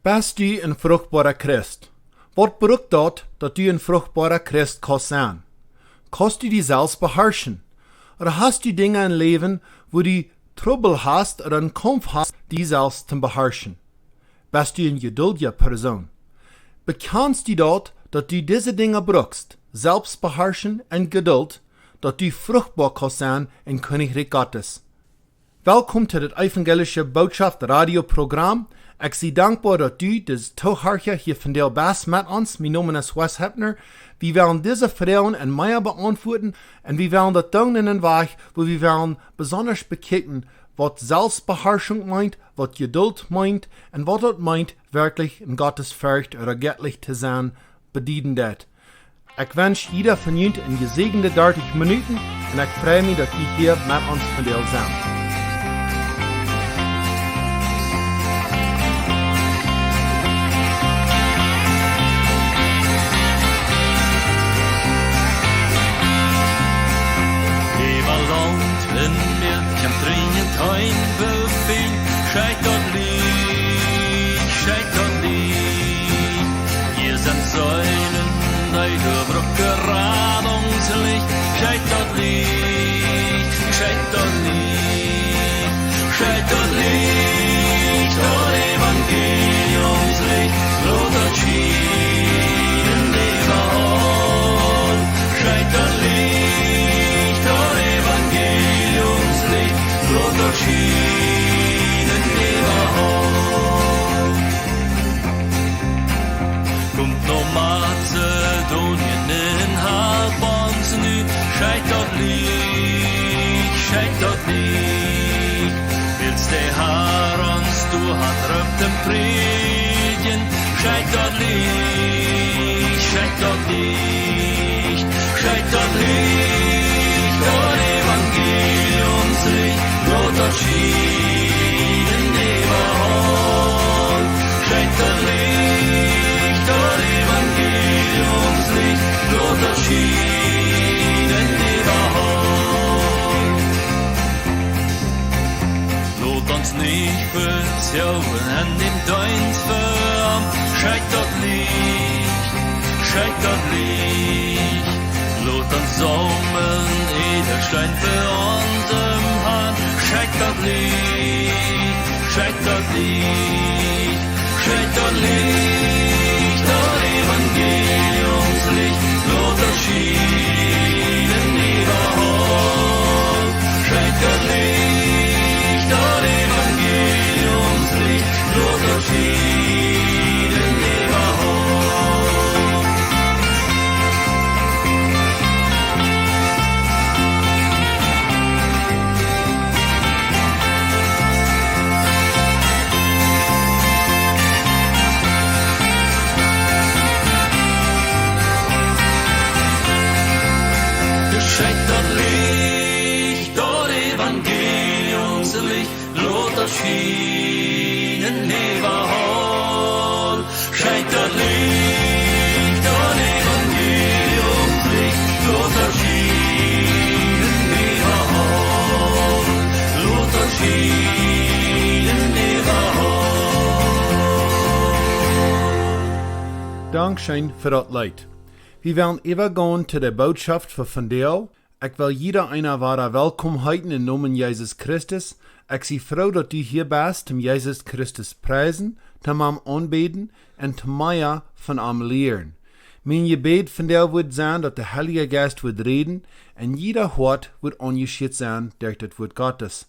Bist du een vruchtbare Christ? Wat bedoelt dat du een vruchtbare Christ kannst zijn? Kannst du dich selbst beherrschen? Oder hast du Dinge im Leben, wo du Trouble hast oder einen Kampf hast, die selbst zu beherrschen? Bist du eine geduldige Person? Bekennst du dort, dass du diese Dinge brauchst, Selbstbeherrschen und Geduld, dass du fruchtbar kannst sein im Königreich Gottes? Willkommen zu das evangelische Botschaft Radioprogramm. Ich bin dankbar, dass du das Zuhörer hier von der bist mit uns. Mein Name ist Wes Heppner. Wir werden diese Fragen und mehr beantworten und wir werden das tun in den Weg, wo wir werden besonders bekicken, was Selbstbeherrschung meint, was Geduld meint und was das meint, wirklich in Gottes Furcht oder göttlich zu sein, bedienen das. Ich wünsche jeder von euch in gesegnete 30 Minuten und ich freue mich, dass ihr hier mit uns von der sind. Scheit dort liegt, hier sind Säulen, deine Brücke Radungslicht. Scheit dort liegt, oh Evangeliumslicht, Lothar schienen überall. Scheit dort liegt, oh Evangeliumslicht, Lothar schienen. Komt no Mazedonien in Halbons nu, scheit dort liegt. Willst der Herr uns du hat röpt im Predigen, scheit dort liegt, oh Evangeliumslicht, Lothar schienen überall. Scheit dort liegt, oh Evangeliumslicht, Lothar schienen überall. Lot uns nicht verzaubern an dem Deins verarm. Scheit dort liegt, Lot uns saumen, Edelstein für unseren Hahn. Scheit dort liegt, oh Evangeliumslicht, Lothar schienen überall. Scheit dort liegt, oh Evangeliumslicht, Lothar schienen überall. Scheit dort liegt, oh Evangeliumslicht, Lothar schienen überall. Scheit dort liegt, oh Evangeliumslicht, Lothar schienen überall. Lothar schienen überall. Dankeschön für das Leid. Wir werden übergehen zu der Botschaft von dir. Ich will jeder einer wahre Willkommen heißen im Namen Jesus Christus. Ich bin froh, dass du hier bist, um Jesus Christus preisen, zum ihm anbeten und zum mehr von ihm lehren. Mein Gebet von dir wird sein, dass der Heilige Geist wird reden und jeder Hort wird angeschickt sein durch das Wort Gottes.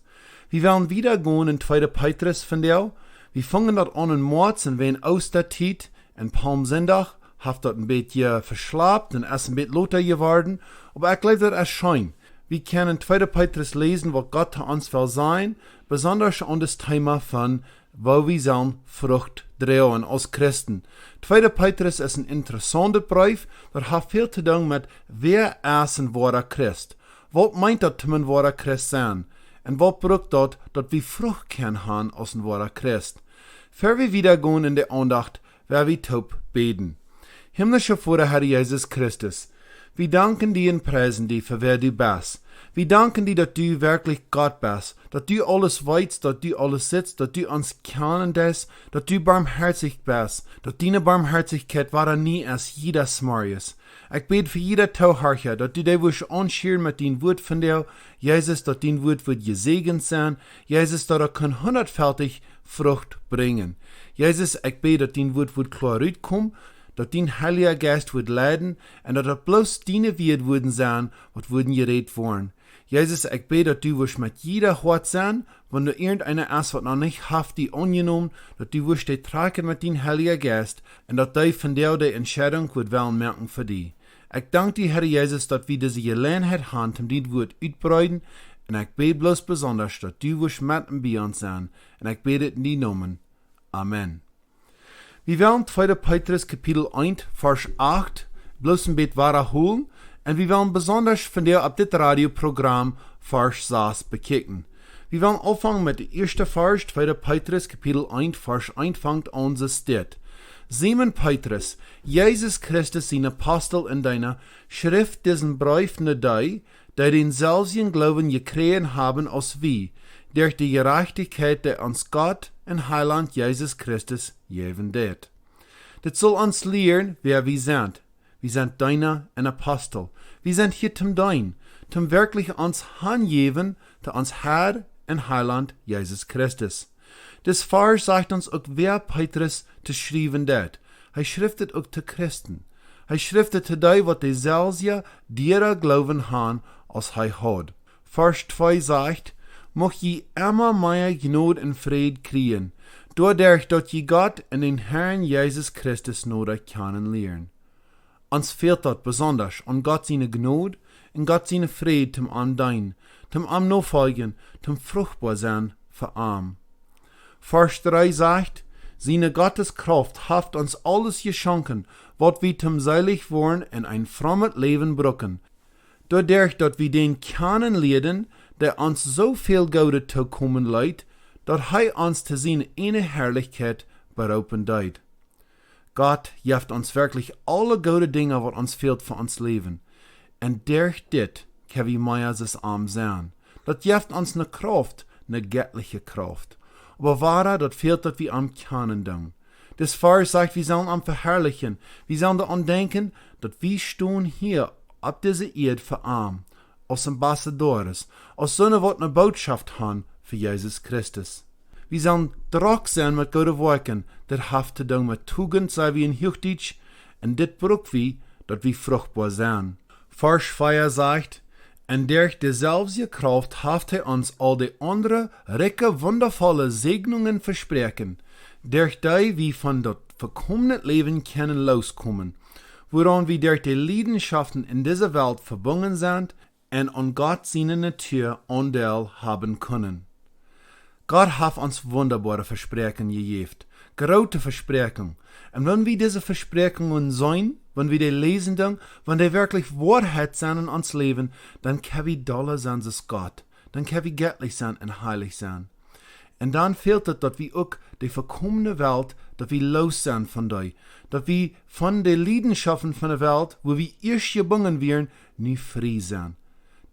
Wir werden wieder gehen in 2. Petrus von dir. Wir fangen dort an in März und wenn Ostertit und Palmsonntag hat dort ein bisschen verschlapt und ist ein bisschen lauter geworden. Aber ich glaube, das ist schön. Wir können 2. Petrus lesen, was Gott zu uns will sein, besonders an das Thema von, wo wir sollen Frucht tragen als Christen. 2. Petrus ist ein interessanter Brief, der hat viel zu tun mit, wer ist ein wahrer Christ? Was meint das, ein wahrer Christ sein? Und was braucht das, dass wir Frucht können haben als ein wahrer Christ? Bevor wir wieder gehen in der Andacht, werden wir taub beten. Himmlischer Vater, Herr Jesus Christus, Wir danken dir und preisen dir für wer du bist. Wir danken dir, dass du wirklich Gott bist, dass du alles weißt, dass du alles sitzt, dass du uns kennen bist, dass du barmherzig bist, dass deine Barmherzigkeit war nie als jeder Smarius. Ich bete für jeder Tauharcher, dass du dich wirst anschieren mit dein Wort von dir, Jesus, dass dein Wort wird gesegnet sein, Jesus, dass kann 100-fältig Frucht bringen. Jesus, ich bete, dass dein Wort wird klar rauskommen, dass dein Heiliger Geist wird leiden und dass das bloß deine Wort würden sein, was würden geredet worden. Jesus, ich bete, dass du wirst mit jeder Hort sein, wenn du irgendeiner ist, was noch nicht haft, die angenommen, dass du wirst dich tragen mit deinem Heiligen Geist und dass du von dir die Entscheidung wird wollen merken für dich. Ich danke dir, Herr Jesus, dass wir diese Gelegenheit haben, um dein Wort ausbreiten und ich bete bloß besonders, dass du wirst mit und bei uns sein und ich bete in die Namen. Amen. Wir werden 2. Petrus Kapitel 1, Vers 8 bloß ein bisschen wiederholen und wir werden besonders von dir auf das Radioprogramm Vers 6 bekicken. Wir werden anfangen mit dem ersten Vers, 2. Petrus Kapitel 1, Vers 1 fängt an, so steht. Simon Petrus, Jesus Christus, sein Apostel in deiner Schrift diesen Brief ne die den selben Glauben gekriegt haben als wir, durch die Gerechtigkeit, die uns Gott und Heiland Jesus Christus geben wird. Das soll uns lehren, wer wir sind. Wir sind deiner ein Apostel. Wir sind hier zum Dein, zum wirklich uns hingeben, zu uns Herr und Heiland Jesus Christus. Das Vers sagt uns auch, wer Petrus zu schreiben hat. Er schriftet auch zu Christen. Er schriftet zu die, was die selber derer Glauben haben, als er hat. Vers 2 sagt, mocht je immer mehr Gnade und Fried kriegen, dadurch, dass je Gott und den Herrn Jesus Christus nodig kennenlernen. Uns fehlt das besonders an Gott seine Gnade und Gott seine Fried zum Andein, zum Nachfolgen, zum Fruchtbar sein für arm. Vers 3 sagt, seine Gotteskraft haft uns alles geschenken, wat wir zum seilig worden in ein frommes Leben brücken. Dadurch, dass wir den kennenlernen, der uns so viel Gute zukommen leidt, dass er uns zu seiner eine Herrlichkeit berauben deit. Gott gibt uns wirklich alle gute Dinge, was uns fehlt für uns Leben. Und durch dit können wir mehr als arm sein. Das gibt uns eine Kraft, eine göttliche Kraft. Aber wahrer, das fehlt, dass wir am kennen dann. Das Vers sagt, wir sollen am verherrlichen. Wir sollen daran denken, dass wir stehen hier auf dieser Erde für arm, als Ambassadores, als Söhne, die eine Botschaft haben für Jesus Christus. Wir sollen trag sein mit guten Werken, das haft zu tun mit Tugend, sei wie in Hochdeutsch, und dit braucht wir, dass wir fruchtbar sein. Vers 4 sagt, und durch dieselbe Kraft haft er uns all die andere, ricke, wundervolle Segnungen versprechen, durch die wir von das verkommenen Leben können loskommen, woran wir durch die Leidenschaften in dieser Welt verbunden sind und an Gott seine Natur Anteil haben können. Gott hat uns wunderbare Versprechen gegeben, große Versprechen. Und wenn wir diese Versprechungen sehen, wenn wir die lesen, wenn die wirklich Wahrheit sind in uns Leben, dann können wir doller sein als Gott. Dann können wir göttlich sein und heilig sein. Und dann fehlt es, dass wir auch die verkommene Welt, dass wir los sind von der, dass wir von den Leidenschaften von der Welt, wo wir erst gebunden werden, nicht frei sind.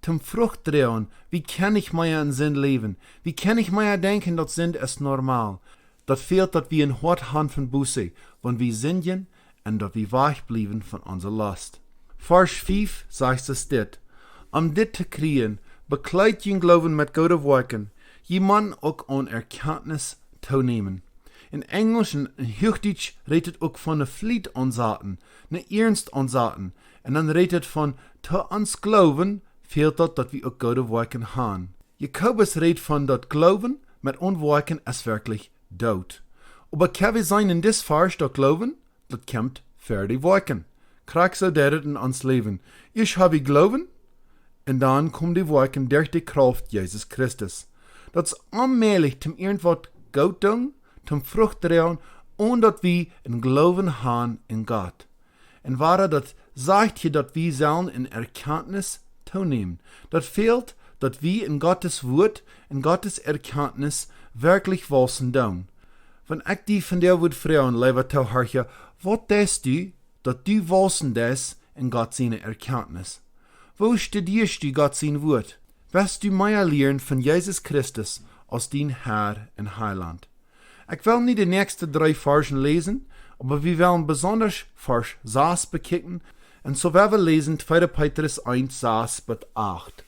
Zum Frucht drehen, wie kann ich mehr in Sinn leben? Wie kann ich mehr denken, dass Sinn ist normal? Das fehlt, dass wir ein Hort haben von Buße, wenn wir singen und dass wir weich bleiben von unserer Last. Vers 5 sagt es dit. Dit zu kriegen, bekleid je Glauben mit guten Werken, je man auch an Erkenntnis teilnehmen. In Englisch und Hochdeutsch redet auch von einer Flied ansaten, einer Ernst ansaten, und dann redet von zu uns Glauben, fehlt das, dass wir auch gute Werken haben. Jakobus redet von dat Glauben mit Unwerken ist wirklich dood. Aber kann wir sein in dis Vers dat Glauben, das kommt für die Werken. Krieg so das in uns Leben. Ich habe Glauben, und dann kommen die Werken durch die Kraft Jesus Christus. Das ist allmählich zum irgendwas gut tun, zum Frucht drehen, und dass wir in Glauben haben in Gott. Und wahre, das sagt hier, dass wir sollen in Erkenntnis teilnehmen. Das fehlt, dass wir in Gottes Wort, in Gottes Erkenntnis wirklich wissen tun. Wenn ich die von der Wort fragen, lieber Tauharcher, was denkst du, dass du wissen das in Gott seine Erkenntnis? Wo studierst du Gott sein Wort? Wirst du mehr lernen von Jesus Christus als dein Herr und Heiland? Ich will nicht die nächsten 3 Versen lesen, aber wir wollen besonders Vers 6 bekicken, und so werden wir lesen 2. Petrus 1, 6 bis 8.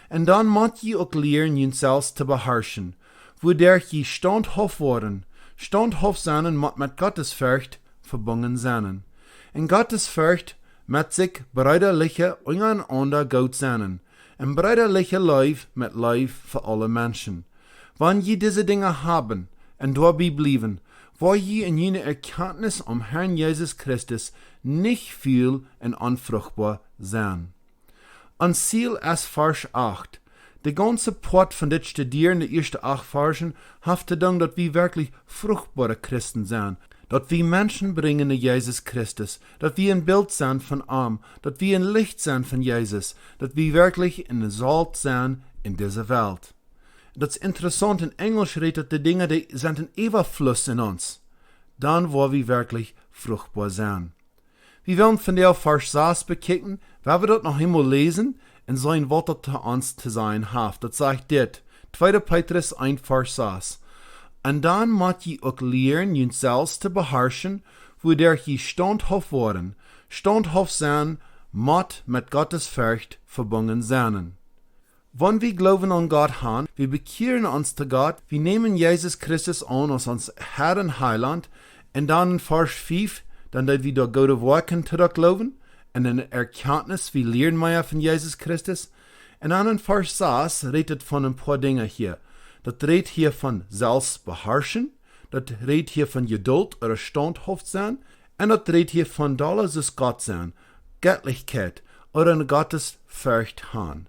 Und dann muss je auch lernen, jezelfs zu beherrschen, wodurch je standhaft worden, standhaft sein muss mit Gottes Furcht verbunden sein. In Gottes Furcht mit sich brüderliche untereinander gut sein, und brüderliche Liebe mit Liebe für alle Menschen. Wenn je diese Dinge haben und dabei bleiben, wo je in jene Erkenntnis um Herrn Jesus Christus nicht viel und unfruchtbar sein. An Ziel ist Vers 8. Der ganze Port von dit Studieren der ersten 8 Versen hat zu tun, dass wir wirklich fruchtbare Christen sind, dass wir Menschen bringen in Jesus Christus, dass wir ein Bild sind von ihm, dass wir ein Licht sind von Jesus, dass wir wirklich ein Salz sind in dieser Welt. Das ist interessant, in Englisch redet die Dinge, die sind ein Überfluss in uns. Dann, wo wir wirklich fruchtbar sind. Wir wollen von der Vers 6 bekicken, wenn wir das noch einmal lesen, und sein Wort zu uns zu sein haft. Das sagt dit, 2. Petrus 1, Vers 6. Und dann muss je auch lernen, jezelfs zu beherrschen, wodurch je standhaft worden, standhaft sein, muss mit Gottes Furcht verbunden sein. Wenn wir glauben an Gott haben, wir bekehren uns zu Gott, wir nehmen Jesus Christus an als uns Herr und Heiland, und dann in Vers 5, dann dass wir durch gute Worte zurücklaufen, und in der Erkenntnis, wir lernen mehr von Jesus Christus, und dann in Vers 6 redet von ein paar Dinge hier. Das redet hier von Selbstbeherrschen, das redet hier von Geduld oder standhaft sein, und das redet hier von alles Gott sein, Göttlichkeit oder eine Gottes Furcht haben.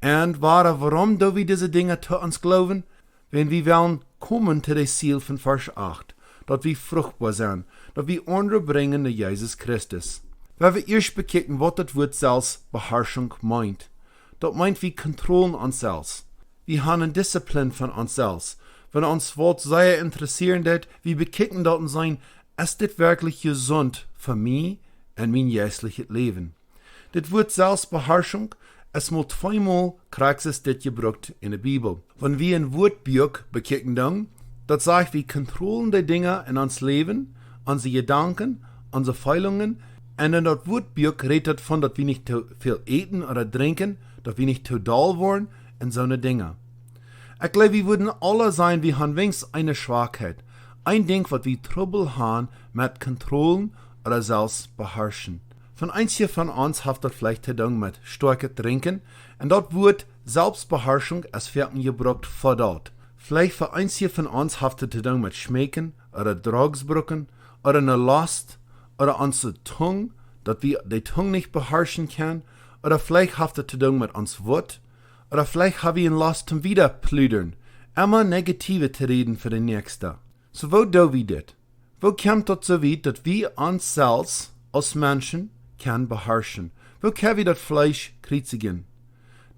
Und warum do wir diese Dinge zu uns glauben? Wenn wir wollen kommen zu dem Ziel von Vers 8, dass wir fruchtbar sind, dass wir andere bringen zu Jesus Christus. Wenn wir erst bekicken, was das Wort Selbstbeherrschung meint. Das meint, wir kontrollen uns selbst. Wir haben eine Disziplin von uns selbst. Wenn uns Wort sehr interessieren wird, wir bekicken dort und sagen, ist das wirklich gesund für mich und mein jährliches Leben? Das Wort Selbstbeherrschung, es muss 2-mal kriegst das gebraucht in der Bibel. Wenn wir ein Wortbuch bekicken dann, das sagt, wir kontrollieren die Dinge in uns Leben, unsere Gedanken, unsere Feelungen, und in das Wortbuch redet davon, dass wir nicht zu viel eten oder trinken, dass wir nicht zu doll werden und so eine Dinge. Ich glaube, wir würden alle sein, wir haben wenigstens eine Schwachheit. Ein Ding, was wir Trouble haben mit Kontrollen oder Selbstbeherrschen. Von einzigen von uns hat das vielleicht zu tun mit starke Trinken, und dort wird Selbstbeherrschung als Vierten gebraucht vor dort. Vielleicht für einzigen von uns hat das zu tun mit Schmecken oder Drogsbrücken oder eine Last oder unsere Zunge, dass wir die Zunge nicht beherrschen können, oder vielleicht hat das zu tun mit uns Wort, oder vielleicht haben wir eine Last zum Wiederplüdern, immer Negative zu reden für den Nächsten. So wo do wir das? Wo kommt das so weit, dass wir uns selbst als Menschen kann beherrschen? Wo können wir das Fleisch kreuzigen?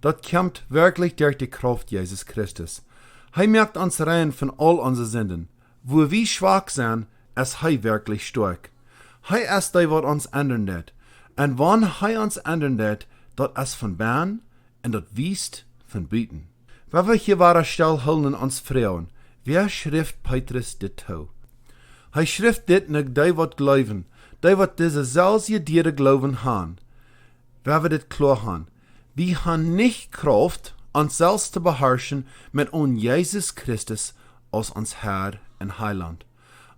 Das kommt wirklich durch die Kraft Jesus Christus. Er macht uns rein von all unseren Sünden. Wo wir schwach sind, ist er wirklich stark. Er ist der, was uns ändern wird. Und wenn er uns ändern wird, das ist von Bahn und das wiest von Bieten. Wenn wir hier wahre stillhalten uns Frauen, wer schrift Petrus dit to? Er schrift dit nach die, was glauben, die, was diese selbe Diere glauben haben. Wer wir dit klar haben? Wir haben nicht Kraft, uns selbst zu beherrschen, mit uns Jesus Christus als uns Herr und Heiland.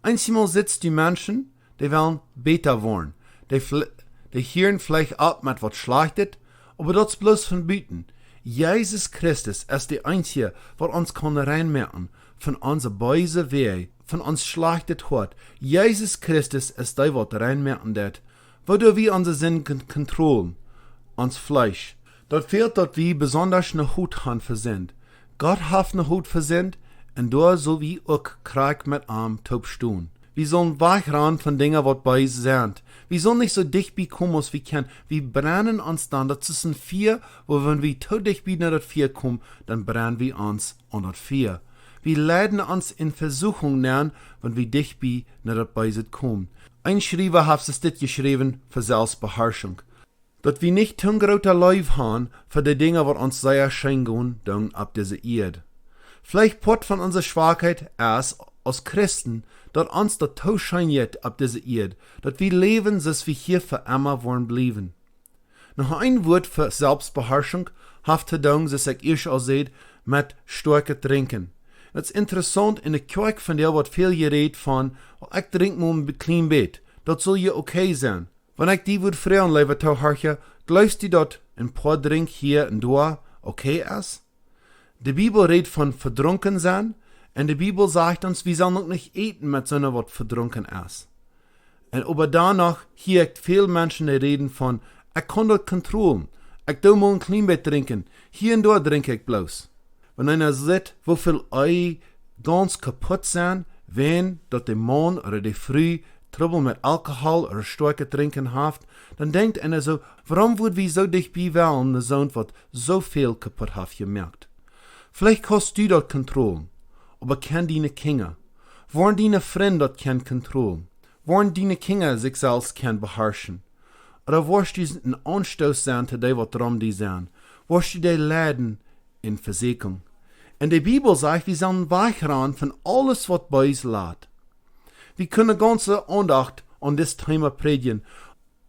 Einmal sitzt die Menschen, die wollen besser werden. Die hören vielleicht ab mit was Schlechtes, aber das ist bloß von Bieten. Jesus Christus ist der Einzige, der uns kann reinmerken von unserer bösen Wege, von uns schlechtes Hort. Jesus Christus ist der, der reinmerken wird, wodurch wir unsere Sinn kontrollieren, uns Fleisch. Dort fehlt, dass wir besonders eine Hut haben versendet. Gott hat eine Hut versendet, und da soll wir auch Krieg mit ihm taub stehen. Wir sollen wegrennen von Dingen, was bei uns sind. Wir sollen nicht so dicht bekommen, als wir können. Wir brennen uns dann, das ist ein Feuer, wo wenn wir zu dicht bei das Feuer kommen, dann brennen wir uns an das Feuer. Wir leiden uns in Versuchung nähern, wenn wir dicht bei nach dat Beisit kommen. Ein Schreiber hat es dit geschrieben für Selbstbeherrschung. Dat wir nicht tun großer Leib haben für die Dinge, was uns sehr schein gehen, dann ab dieser Erde. Vielleicht pot von unserer Schwachheit erst als Christen, dat uns dat Tod scheint ab dieser Erde, dat wir leben, dass wir hier für immer wollen bleiben. Noch ein Wort für Selbstbeherrschung hat zu tun, dass ich erst al seht, mit starke Trinken. Het is interessant, in de kerk van der wordt veel gereed van, ik drink maar een klein beetje, dat zal je oké zijn. Wanneer ik die woord vragen leven te horen, gelooft u dat een paar drink hier en daar oké is? De Bibel redt van verdronken zijn, en de Bibel zegt ons, we zullen ook niet eten met zo'n wat verdronken is. En aber danach hier ik veel mensen reden van, ik kan dat controleren, ik doe maar een klein beetje drinken, hier en daar drink ik bloos. Wenn einer sieht, wieviel Ei ganz kaputt sind, wenn dat de Mann oder de Frau Trouble mit Alkohol oder starke Trinken hat, dann denkt einer so, warum wird wir so dicht bei wollen, der Sohn wat so viel kaputt hat gemerkt. Vielleicht kannst du dat kontrollen, aber kann deine Kinder, wollen deine Freunde dat kann kontrollen, wollen deine Kinder sich selbst kann beherrschen, oder wirst du ein Anstoß sein zu dem, was drum die sind, wirst du die leiden in Versägung. En de Bibel sagt, wir sollen wegrennen von alles, was bei uns lädt. Wir können ganze Andacht an das Thema predigen.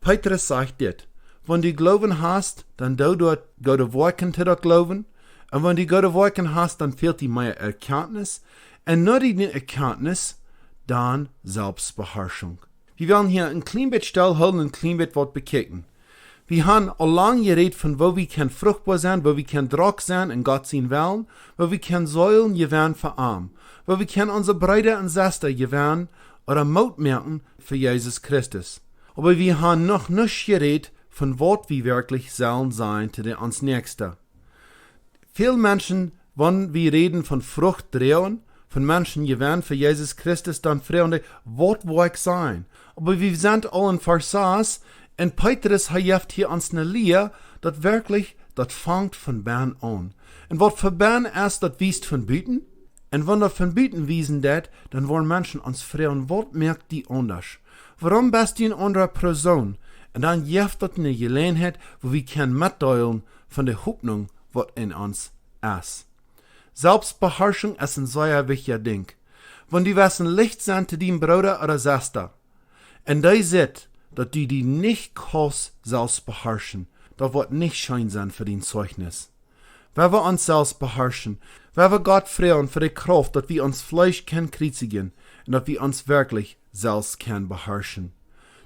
Petrus sagt dit, wenn du Glauben hast, dann du dort Gott werken zu dat Glauben. Und wenn du Gott werken hast, dann fehlt dir mehr Erkenntnis. Und nur die Erkenntnis, dann Selbstbeherrschung. Wir werden hier ein klein bisschen stillhalten und ein klein bisschen was bekicken. Wir haben allang geredet von, wo wir können fruchtbar sein, wo wir können Druck sein in Gott sein Willen, wo wir können Säulen gewähren für Arm, wo wir können unsere Brüder und Schwestern gewähren oder Mut merken für Jesus Christus. Aber wir haben noch nicht geredet von, was wir wirklich sollen sein zu uns Nächsten. Viele Menschen, wenn wir reden von Frucht drehen, von Menschen gewähren für Jesus Christus, dann fragen die, was will ich sein? Aber wir sind alle in Versatz. Und Petrus hat hier uns eine Lehre, dat wirklich, dat fangt von Bern an. Und was für Bern ist, dat wiest von Büten. Und wenn dat von Büten wiesen dat, dann wollen Menschen uns fragen, was merkt die anders? Warum bist du eine andere Person? Und dann gibt dat eine Gelegenheit, wo wir können mitteilen von der Hoffnung, was in uns ist. Selbstbeherrschung ist ein sehr wichtiger Ding. Wenn die was ein Licht sind zu deinem Bruder oder Schwester, und die sieht, dass du die nicht kannst selbst beherrschen, das wird nicht schön sein für dein Zeugnis. Wenn wir uns selbst beherrschen, wenn wir Gott fragen für die Kraft, dass wir uns Fleisch können kreuzigen und dass wir uns wirklich selbst können beherrschen.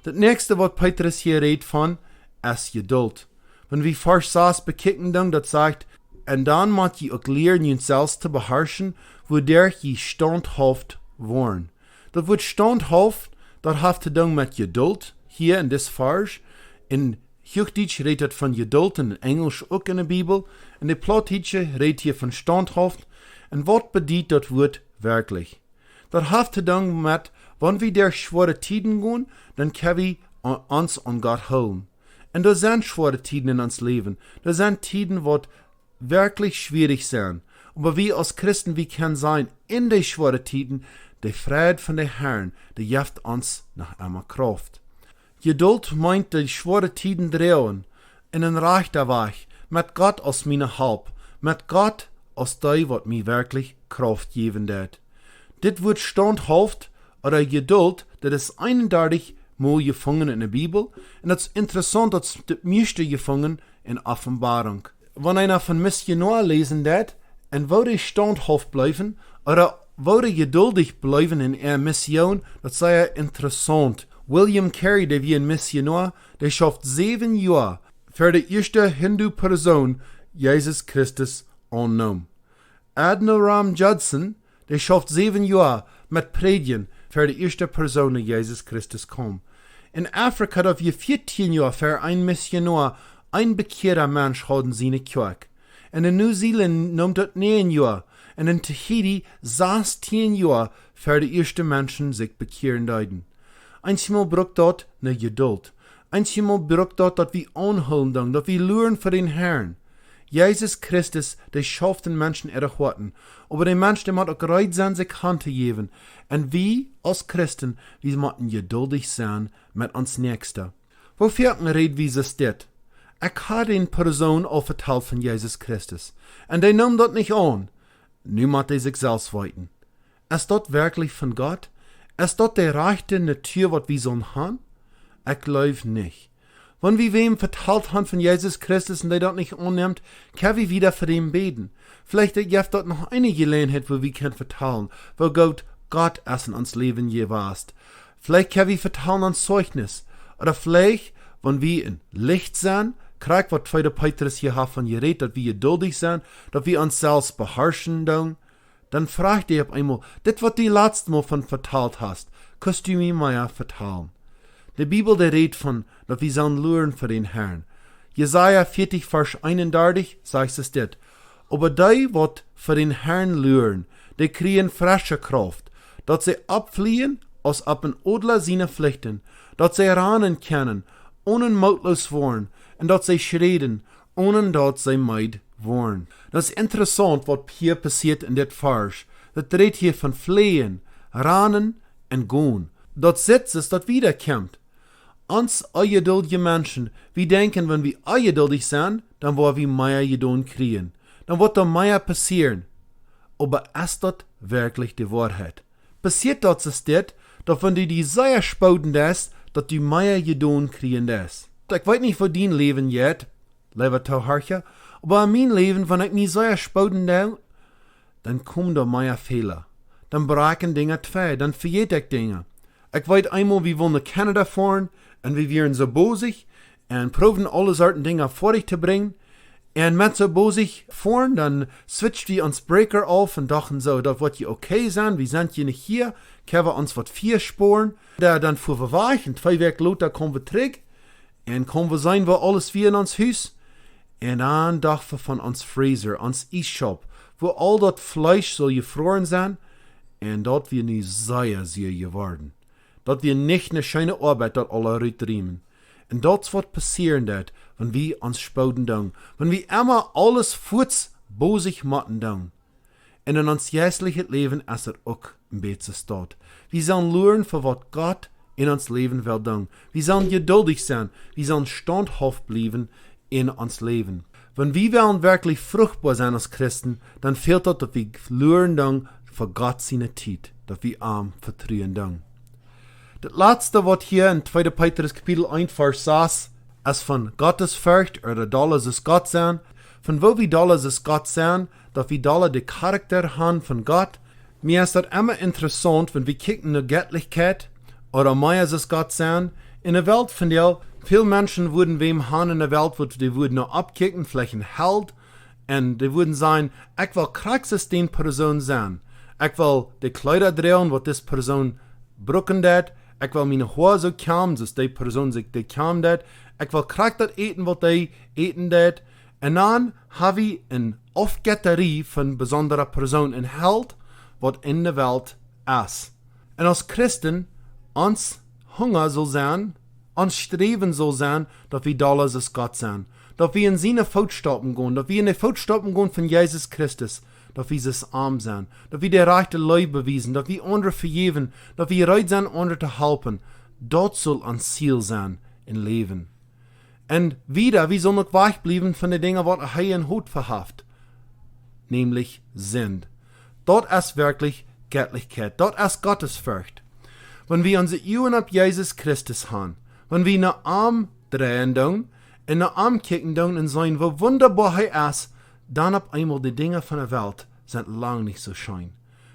Das nächste, was Petrus hier redet von, ist Geduld. Wenn wir Vers 6 bekicken, dann das sagt, und dann muss je auch lernen, uns selbst zu beherrschen, wodurch je standhaft worden. Das Wort standhaft, das hat zu tun mit Geduld. Hier in this Vers, in Hochdeutsch redet von Geduld und in Englisch auch in der Bibel. In der Plattdeutsche redet hier von standhaft. Und was bedeutet das Wort wirklich? Das hat zu tun mit, wenn wir durch schwere Tiden gehen, dann können wir uns an Gott holen. Und da sind schwere Tiden in uns Leben. Da sind Tiden, die wirklich schwierig sind. Aber wir als Christen, wir können sein, in den schweren Tiden, der Friede von der Herrn, der gibt uns nach einmal Kraft. Geduld meint die schwere Tiden drehen, in een rechter Weg, mit Gott als meine Halb, mit Gott als die, wat mir wirklich Kraft geben wird. Dit wird standhaft oder Geduld, das ist 31 Mal gefangen in der Bibel, und das ist interessant, das ist das meiste gefangen in Offenbarung. Wenn einer von Missionar lesen wird, und wo die standhaft bleiben, oder wo die geduldig bleiben in ihrer Mission, das sei interessant. William Carey, der wie ein Missionar, der schafft 7 Jahre für die erste Hindu-Person Jesus Christus annahm. Adoniram Judson, der schafft 7 Jahre mit Predigen für die erste Person, die Jesus Christus kam. In Afrika hat wir 14 Jahre für ein Missionar, ein bekehrter Mensch haben seine Kirche. Und in Neuseeland nimmt das 9 Jahre. Und in Tahiti 16 Jahre für die ersten Menschen sich bekehren deuten. Einmal braucht dort eine Geduld. Einmal braucht dort, dass wir anholen, dass wir lernen für den Herrn. Jesus Christus, der schafft den Menschen ihre Horten. Aber der Mensch, der muss auch bereit sein, sich Hand zu geben. Und wir, als Christen, wir müssen geduldig sein mit uns Nächsten. Wofür redet wie es steht? Ich habe den Person auch vertellt von Jesus Christus. Und der nimmt das nicht an. Nu muss er sich selbst weiten. Ist das wirklich von Gott? Ist das der rechte Natur, was wir sollen haben? Ich glaube nicht. Wenn wir wem vertellt haben von Jesus Christus und der das nicht annimmt, können wir wieder für ihn beten. Vielleicht gibt dort noch eine Gelegenheit, wo wir können vertellen, wo Gott ist in uns Leben gewast. Vielleicht können wir vertellen an Zeugnis. Oder vielleicht, wenn wir in Licht sind, kriegt was 2. Petrus hier hat von geredet, dass wir geduldig sind, dass wir uns selbst beherrschen, dann fragt ihr auf einmal, das, was du letztes Mal von verteilt hast, kannst du mir mal vertellen. Die Bibel, der redet von, dass wir sollen lernen für den Herrn. Jesaja 40, Vers 31, sagt es dit. Aber die, wat für den Herrn lernen, die kriegen frische Kraft, dass sie abfliehen, als ab ein Odler seine Pflichten, dass sie ranen können, ohne mautlos worden, und dass sie schreden, ohne dass sie meid worden. Das ist interessant, was hier passiert in dit Vers. Das redet hier von fliehen, ranen und gehen. Das sitzt es, das wiederkommt. Uns ungeduldige Menschen, wir denken, wenn wir ungeduldig sind, dann wollen wir mehr geduld kriegen. Dann wird da mehr passieren. Aber ist das wirklich die Wahrheit? Passiert das dass wenn du die sehr spoten dass du mehr geduld kriegen das? Ich weiß nicht, wo dein Leben geht, lieber Tauharcher, aber in meinem Leben, wenn ich mich sehr spoten dann kommen da mehr Fehler. Dann braken Dinge zwei, dann vergeht ich Dinge. Ich weiß einmal, wir wollen nach Kanada fahren, und wir wären so bosig, und proben alle Sorten Dinge vor dich zu bringen. Und mit so bosig fahren, dann switcht wir uns Breaker auf und dachten so, das wird ja okay sein, wir sind hier nicht hier, können wir uns was 4 sporen. Dann fuhren wir weg, und 2 Wochen später kommen wir zurück, und kommen wir sein, wo alles wie in uns Haus. Und dann dachten wir von uns Freezer, uns Eisshop, wo all das Fleisch soll gefroren sein, und dort wir nicht sehr geworden. Dat wir nicht eine schöne Arbeit dort alle rüberriemen. Und das wird passieren, wenn wir uns spoten tun. Wenn wir immer alles furz bosig machen tun. Und in uns jährlichen Leben ist auch ein bisschen dort. Wir sollen lernen, für was Gott in uns Leben will tun. Wir sollen geduldig sein. Wir sollen standhaft bleiben in uns Leben. Wenn wir wollen wirklich fruchtbar sein als Christen, dann fehlt das, dass wir lernen für Gott seine Zeit. Dass wir arm vertrauen tun. Das letzte, was hier in 2. Petrus Kapitel 1, Vers 6, ist von Gottesfurcht oder Dollar ist Gott sein. Von wo wir Dollar ist Gott sein, dass wir Dollar den Charakter haben von Gott. Mir ist das immer interessant, wenn wir kicken in die Göttlichkeit oder mehr ist Gott sein. In der Welt, von der viele Menschen würden wem haben in der Welt, wo die würden noch abkicken, vielleicht ein Held, und die würden sagen, ich will kraxes den Person sein. Ich will die Kleider drehen, was das Person brücken dat. Ich will meine Haare so kaum, dass die Person sich die kaum dat. Ich will krack das eten, was die eten dat. Und dann habe ich eine Aufgetterie von besonderer Person, ein Held, was in der Welt ist. Und als Christen, uns Hunger soll sein, uns Streben soll sein, dass wir Dollar ist Gott sein. Dass wir in seine Fußstapfen gehen, dass wir in die Fußstapfen gehen von Jesus Christus. Dass wir es arm sein, dass wir der rechte Leib beweisen, dass wir andere vergeben, dass wir bereit sind, andere zu helfen. Dort soll ein Ziel sein im Leben. Und wieder, wir sollen noch weich bleiben von den Dingen, was er in Hut verhaft, nämlich sind. Dort ist wirklich Göttlichkeit, dort ist Gottesfurcht. Wenn wir unsere Augen auf Jesus Christus haben, wenn wir eine Arm drehen, in eine Arm kicken und sehen, wie wunderbar er ist, dann auf einmal die Dinge von der Welt sind lang nicht so schön.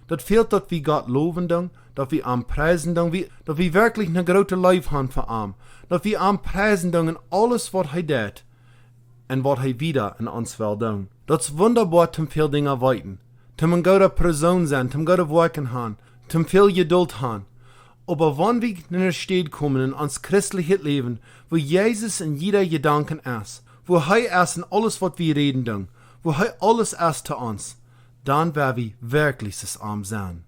Das fehlt, dass wir Gott loben, dass wir am preisen, dass wir wirklich eine große Liebe haben für ihn, dass wir am preisen in alles, was er tut und was er wieder in uns will tun. Das ist wunderbar, zum viel Dinge weiten, zum eine gute Person sein, zum gute Wirken haben, zum viel Geduld haben. Aber wenn wir in eine Stadt kommen in uns christliches Leben, wo Jesus in jeder Gedanken ist, wo er ist in alles, was wir reden, wo er alles ist zu uns, dann werden wir wirklich das Arm sein.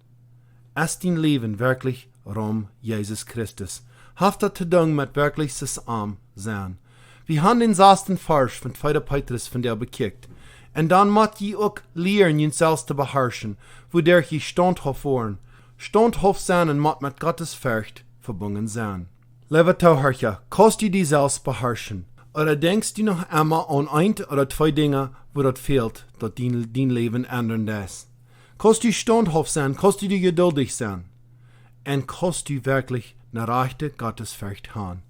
Ist dein Leben wirklich um Jesus Christus? Haft das zu tun mit wirklich das Arm sein. Wir haben den 6. Vers von 2. Petrus von der bekickt. En dan moet je ook leren jezelf te beherrschen, waardoor je standhof worden. Standhof zijn en moet met Gottes Vrucht verbunden zijn. Lieve toehoorder, kost je die zelfs beherrschen? Oder denkst du noch einmal an ein oder zwei Dinge, wo das fehlt, dat dein Leben ändern das? Kost du standhaft sein, kost du geduldig sein? Und kost du wirklich eine rechte Gottesfurcht haben?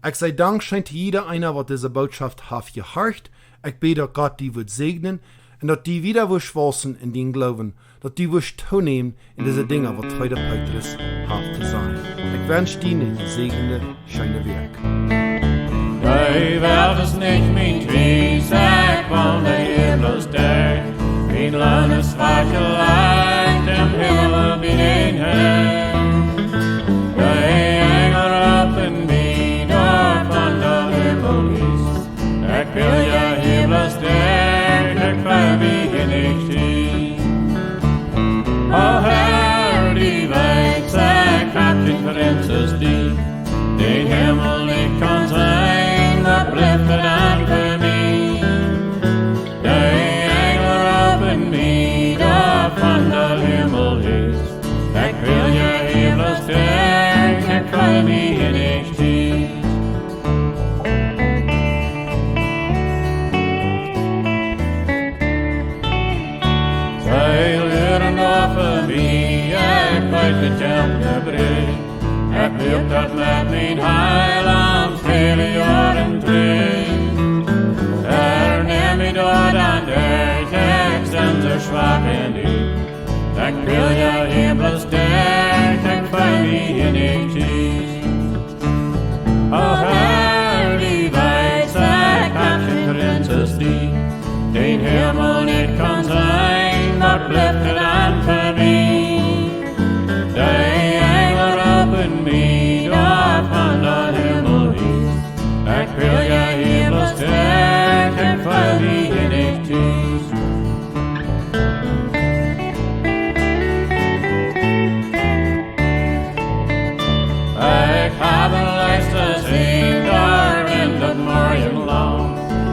Ich sei Dank scheint jeder einer, was diese Botschaft hat gehört. Ich bete, dass Gott die wird segnen und dass die wieder wirst wachsen in den Glauben, dass die wirst zunehmen in diese Dinge, was 2. Petrus hat zu sein. Ich wünsche dir eine gesegnete, schöne Werk. Die Welt ist nicht mein Twies, ich wohne hier bloß der. Mein Lohn ist weit geleicht, im Himmel bin ich Herr. Die Engel rufen mich, da von der Himmel ist. Ich will ja hier bloß der, ich will mich hier nicht hin. Oh Herr, die Welt, ich hab den Prinzess lieb, den Himmel nicht kann sein. Uplifted unto me, the Engel rufen mich, da von der Himmel ist. Ich will ja hier bloß der, ich will mich hier nicht hin. Sie hören auf für mich, ich weiß mit dem Brief. Ich will das mit mein Heiland viele Jahre drehen. Nehm mich dort an der ich sind so schwach in dich. Ich will ja hier bloß der, ich will mich hier nicht hin. Oh Herr, die weiß, ich hab den Prinzess lieb. Den Himmel nicht kann sein, dort bleibt er dann für mich. Mich da von der Himmel ist. Ich will ja hier bloß der, ich will mich hier nicht hin. Ich habe letztes Jahr da in der Morgenlauf,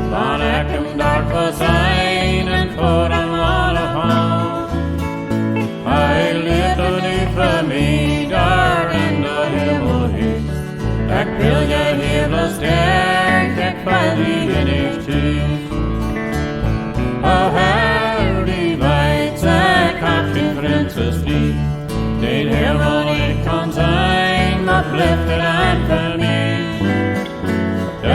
wann ich im Dorf vor sein und vor dem Wallerhaus. Ich liebte die für mich da in der Himmel ist. Ich will ja hier bloß der, ich will mich hier nicht hin. Oh Herr, die weiß, ich hab den Prinzess lieb. Den Himmel nicht kann sein, noch liftet an für mich. Die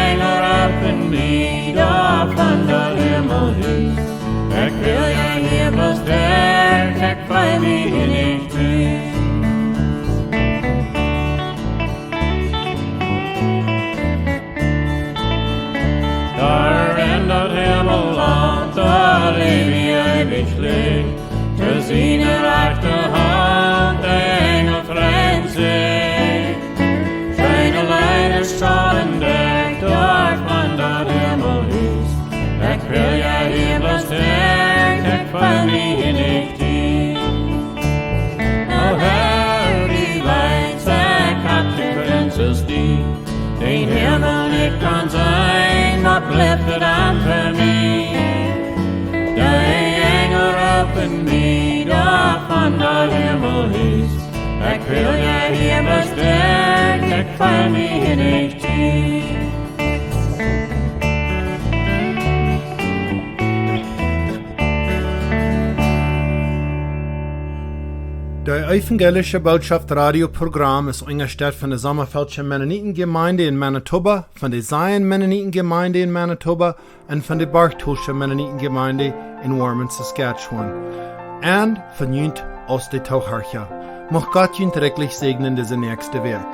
Engel rufen mich, da von der Himmel ist. Ich will ja hier bloß der, ich will mich hier nicht hin. Da in das Himmelland, da lebe ich ewig schlicht. Zu seiner rechten Hand, der Engel trennt sich. Schöne Leine strahlen deckt, dort von der Himmel ist. Ich will ja hier bloß der, ich will mich hier nicht hin. Oh Herr, die weiß, ich hab die Prinzess lieb. Den Himmel nicht kann sein, was bleibt er dann für mich? Die Engel rufen mich, da von der Himmel ist. Ich will ja hier bloß der, ich will mich hier nicht hin. Der evangelische Botschaft Radioprogramm ist eingestellt von der Sommerfeldschen Mennonitengemeinde in Manitoba, von der Sein Mennonitengemeinde in Manitoba und von der Barchtolsche Mennonitengemeinde in Warman, Saskatchewan. Und von Jünt aus der Taucherche. Mag Gott Jünt rechtlich segnen diese nächste Werk.